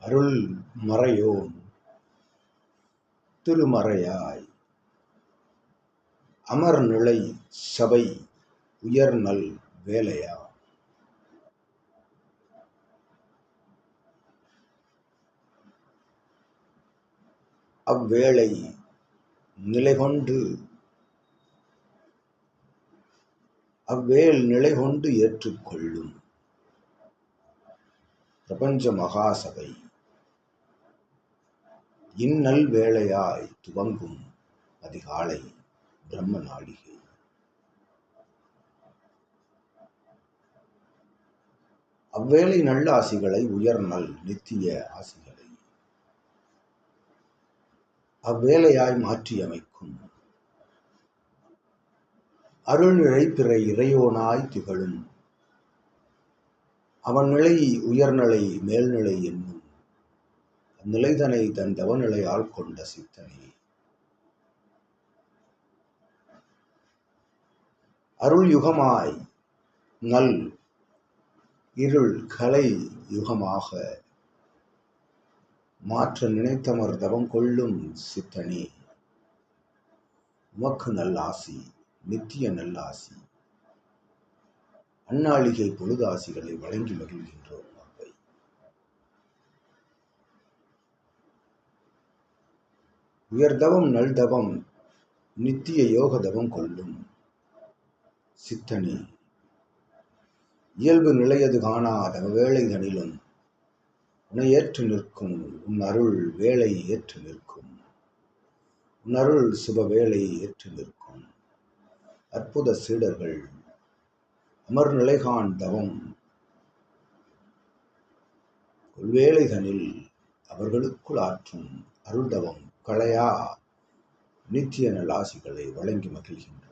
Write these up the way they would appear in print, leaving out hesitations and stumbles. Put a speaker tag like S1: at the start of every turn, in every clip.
S1: அருள் மறையோன் திருமறையாய் அமர்நிலை சபை உயர்நல் வேலையா. அவ்வேளை நிலைகொண்டு நிலைகொண்டு ஏற்றுக்கொள்ளும் பிரபஞ்ச மகாசபை இந்நல் வேளையாய் துவங்கும் அதிகாலை பிரம்ம நாளிகை. அவ்வேளை நல்ல ஆசிகளை உயர்நல் நித்திய ஆசிகளை அவ்வேளையாய் மாற்றியமைக்கும் அருள்நிலை பிற இறையோனாய் திகழும் அவன் நிலை உயர்நிலை மேல்நிலை என்னும் அந்நிலைதனை தன் தவநிலையால் கொண்ட சித்தனே. அருள் யுகமாய் நல் இருள் கலை யுகமாக மாற்ற நினைத்தமர் தவம் கொள்ளும் சித்தனே. உமக்கு நல்லாசி, நித்திய நல்லாசி, அந்நாளிகை பொழுதாசிகளை வழங்கி மகிழ்கின்றோம். உயர்தவம் நல்தவம் நித்திய யோக தவம் கொள்ளும் சித்தனே. இயல்பு நிலையது காணாத வேளைதனிலும் உன்னை ஏற்று நிற்கும் உன் அருள் வேளை ஏற்று நிற்கும் உன் அருள் சுப வேளை ஏற்று நிற்கும் அற்புத சீடர்கள் அமர்நிலைகான் தவம் கொள்வேளைதனில் அவர்களுக்குள் ஆற்றும் அருள் தவம் களையா நித்திய நல்லாசிகளை வழங்கி மகிழ்கின்றோம்.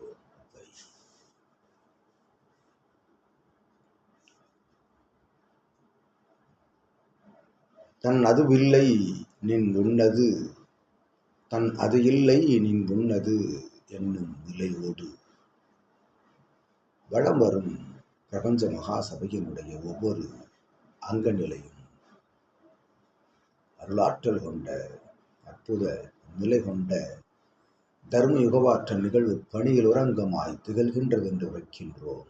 S1: தன் அது இல்லை நின் உன்னது தன் அது இல்லை நின் உன்னது என்னும் நிலையோடு வளம் வரும் பிரபஞ்ச மகாசபையினுடைய ஒவ்வொரு அங்க நிலையும் அருளாற்றல் கொண்ட அற்புத நிலை கொண்ட தர்ம யுகவாற்ற நிகழ்வு பணியில் உறங்கமாய் திகழ்கின்றது என்று உரைக்கின்றோம்.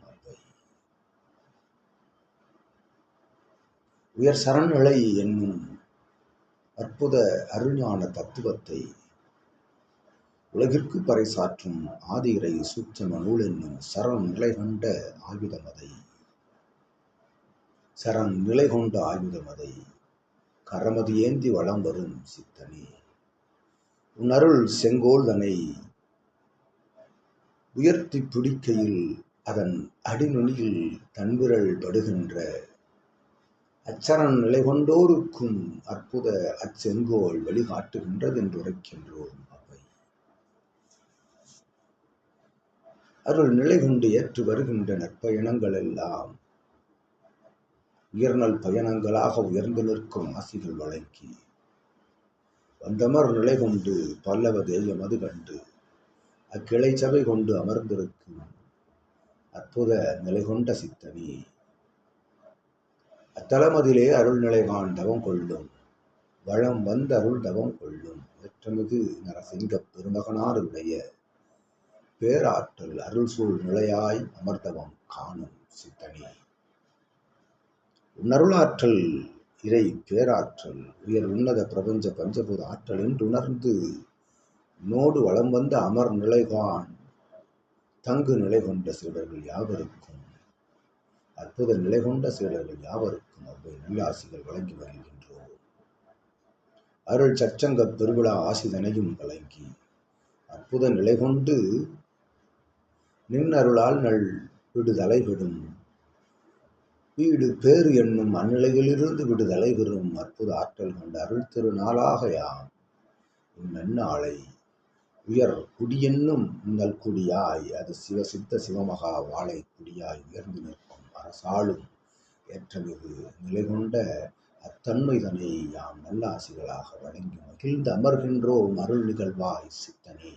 S1: உயர் சரண்நிலை என்னும் அற்புத அருஞான தத்துவத்தை உலகிற்கு பறைசாற்றும் ஆதிரை சூட்சம நூல் என்னும் சரண் நிலை கொண்ட ஆயுதமதை கரமதி ஏந்தி வளம் வரும் சித்தனே. உன் அருள் செங்கோல் தனை உயர்த்தி பிடிக்கையில் அதன் அடிநுனியில் தன்விரல் படுகின்ற அச்சரண் நிலை கொண்டோருக்கும் அற்புத அச்செங்கோல் வழிகாட்டுகின்றது என்று உரைக்கின்றோம். அவை அருள் நிலை கொண்டு ஏற்று வருகின்ற நற்பயணங்கள் எல்லாம் உயர்நல் பயணங்களாக உயர்ந்து நிற்கும் ஆசிகள் வழங்கி வந்தமர் நிலை கொண்டு பல்லவ தேயம் அது கண்டு அக்கிளை சபை கொண்டு அமர்ந்திருக்கும் அற்புத நிலை கொண்ட சித்தனே. அத்தலமதிலே அருள்நிலைகான் தவம் கொள்ளும் வளம் வந்த அருள் தவம் கொள்ளும் ஏற்றமிகு நரசிங்க பெருமகனாருடைய பேராற்றல் அருள் சூழ் நிலையாய் அமர்தவம் காணும் சித்தனே. உன்னருளாற்றல் இறை பேராற்றல் உயர் உன்னத பிரபஞ்ச பஞ்சபூத ஆற்றல் என்று உணர்ந்து நோடு வளம் வந்த அமர் நிலைகான் தங்கு நிலை கொண்ட சீடர்கள் யாவருக்கும் அற்புத நிலை கொண்ட சீடர்கள் யாவருக்கும் அவ்வை நல்லாசிகள் வழங்கி வருகின்றோம். அருள் சச்சங்க பெருவிழா ஆசிதனையும் வழங்கி அற்புத நிலை கொண்டு நின் அருளால் நல் விடுதலை விடும் வீடு பேறு என்னும் அந்நிலையிலிருந்து விடுதலை பெறும் அற்புத ஆற்றல் கொண்ட அருள் திருநாளாக யாம் இந்நன்னாளை உயர் குடியென்னும் உங்கள் குடியாய் அது சிவசித்த சிவமகா வாழை குடியாய் உயர்ந்து நிற்கும் அரசாளும் ஏற்றமிகு நிலை கொண்ட அத்தன்மைதனை யாம் நல்லாசிகளாக வழங்கி மகிழ்ந்து அமர்கின்றோம் அருள் நிகழ்வாய் சித்தனே.